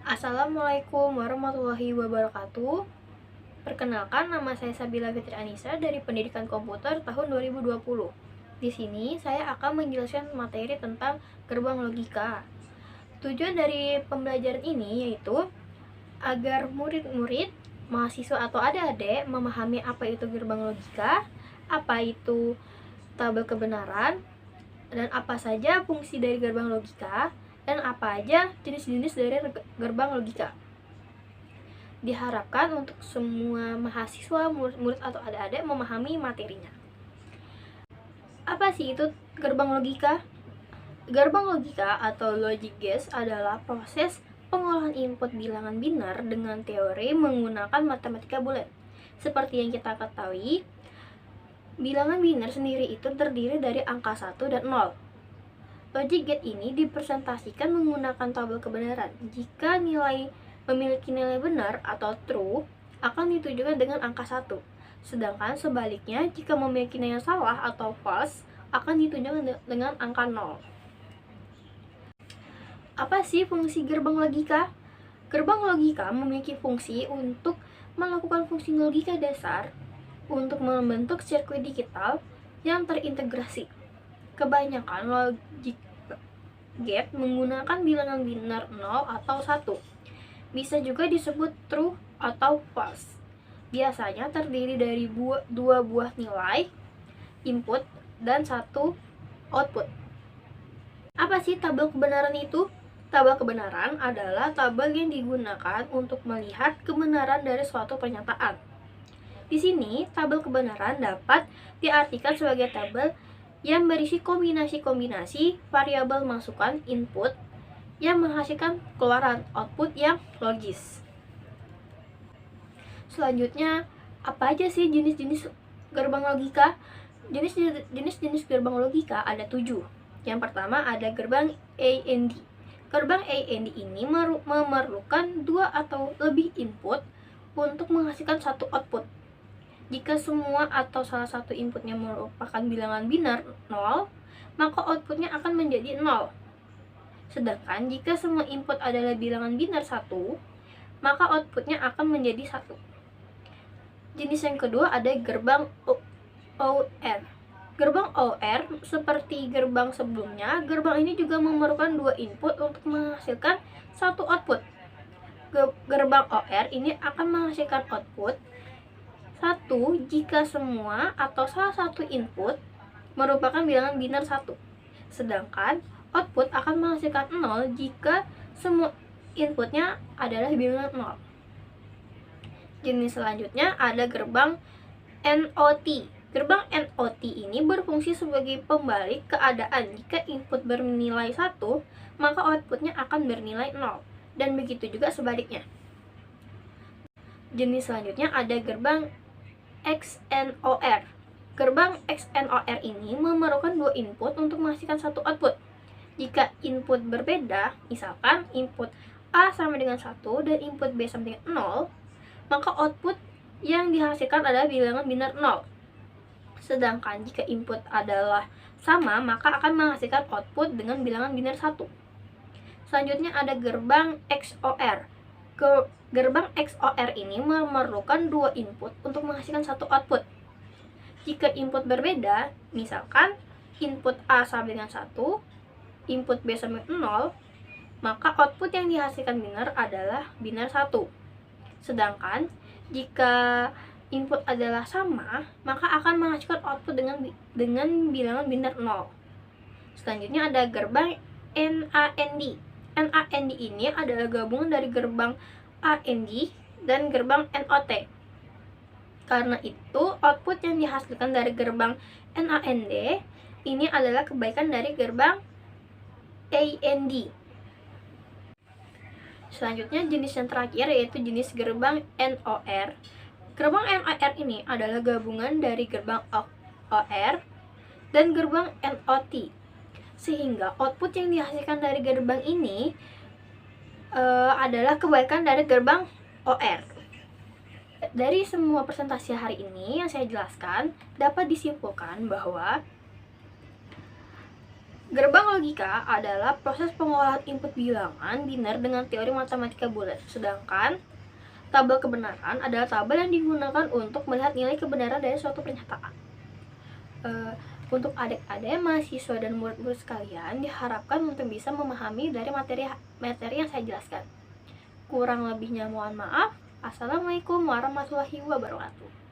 Assalamualaikum warahmatullahi wabarakatuh. Perkenalkan, nama saya Sabila Fitri Anissa dari Pendidikan Komputer tahun 2020. Di sini saya akan menjelaskan materi tentang gerbang logika. Tujuan dari pembelajaran ini yaitu agar murid-murid, mahasiswa atau adik-adik memahami apa itu gerbang logika, apa itu tabel kebenaran, dan apa saja fungsi dari gerbang logika, dan apa aja jenis-jenis dari gerbang logika. Diharapkan untuk semua mahasiswa, murid atau adik-adik memahami materinya. Apa sih itu gerbang logika? Gerbang logika atau logic gate adalah proses pengolahan input bilangan biner dengan teori menggunakan matematika bulat. Seperti yang kita ketahui, bilangan biner sendiri itu terdiri dari angka 1 dan 0. Logic gate ini dipresentasikan menggunakan tabel kebenaran. Jika nilai memiliki nilai benar atau true, akan ditunjukkan dengan angka 1. Sedangkan sebaliknya, jika memiliki nilai salah atau false, akan ditunjukkan dengan angka 0. Apa sih fungsi gerbang logika? Gerbang logika memiliki fungsi untuk melakukan fungsi logika dasar untuk membentuk sirkuit digital yang terintegrasi. Kebanyakan logic gate menggunakan bilangan biner 0 atau 1. Bisa juga disebut true atau false. Biasanya terdiri dari dua buah nilai input dan satu output. Apa sih tabel kebenaran itu? Tabel kebenaran adalah tabel yang digunakan untuk melihat kebenaran dari suatu pernyataan. Di sini, tabel kebenaran dapat diartikan sebagai tabel yang berisi kombinasi-kombinasi variabel masukan input yang menghasilkan keluaran output yang logis. Selanjutnya, apa aja sih jenis-jenis gerbang logika? Jenis-jenis gerbang logika ada 7. Yang pertama ada gerbang AND. Gerbang AND ini memerlukan 2 atau lebih input untuk menghasilkan satu output. Jika semua atau salah satu inputnya merupakan bilangan biner 0, maka outputnya akan menjadi 0. Sedangkan jika semua input adalah bilangan biner 1, maka outputnya akan menjadi 1. Jenis yang kedua ada gerbang OR. Gerbang OR seperti gerbang sebelumnya, gerbang ini juga memerlukan 2 input untuk menghasilkan satu output. Gerbang OR ini akan menghasilkan output 1 jika semua atau salah satu input merupakan bilangan biner 1. Sedangkan output akan menghasilkan 0 jika semua inputnya adalah bilangan 0. Jenis selanjutnya ada gerbang NOT. Gerbang NOT ini berfungsi sebagai pembalik keadaan. Jika input bernilai 1, maka outputnya akan bernilai 0. Dan begitu juga sebaliknya. Jenis selanjutnya ada gerbang XNOR. Gerbang XNOR ini memerlukan 2 input untuk menghasilkan satu output. Jika input berbeda, misalkan input A sama dengan 1 dan input B sama dengan 0, maka output yang dihasilkan adalah bilangan biner 0. Sedangkan jika input adalah sama, maka akan menghasilkan output dengan bilangan biner 1. Selanjutnya ada gerbang XOR. Gerbang XOR ini memerlukan 2 input untuk menghasilkan satu output. Jika input berbeda, misalkan input A sama dengan 1, input B sama dengan 0, maka output yang dihasilkan biner adalah biner 1. Sedangkan jika input adalah sama, maka akan menghasilkan output dengan bilangan biner 0. Selanjutnya ada gerbang NAND. NAND ini adalah gabungan dari gerbang AND dan gerbang NOT. Karena itu, output yang dihasilkan dari gerbang NAND ini adalah kebalikan dari gerbang AND. Selanjutnya jenis yang terakhir yaitu jenis gerbang NOR. Gerbang NOR ini adalah gabungan dari gerbang OR dan gerbang NOT. Sehingga output yang dihasilkan dari gerbang ini adalah kebalikan dari gerbang OR. Dari semua presentasi hari ini yang saya jelaskan, dapat disimpulkan bahwa Gerbang logika adalah proses pengolahan input bilangan biner dengan teori matematika bulat. Sedangkan tabel kebenaran adalah tabel yang digunakan untuk melihat nilai kebenaran dari suatu pernyataan. Untuk adik-adik, mahasiswa, dan murid-murid sekalian diharapkan untuk bisa memahami dari materi yang saya jelaskan. Kurang lebihnya mohon maaf. Assalamualaikum warahmatullahi wabarakatuh.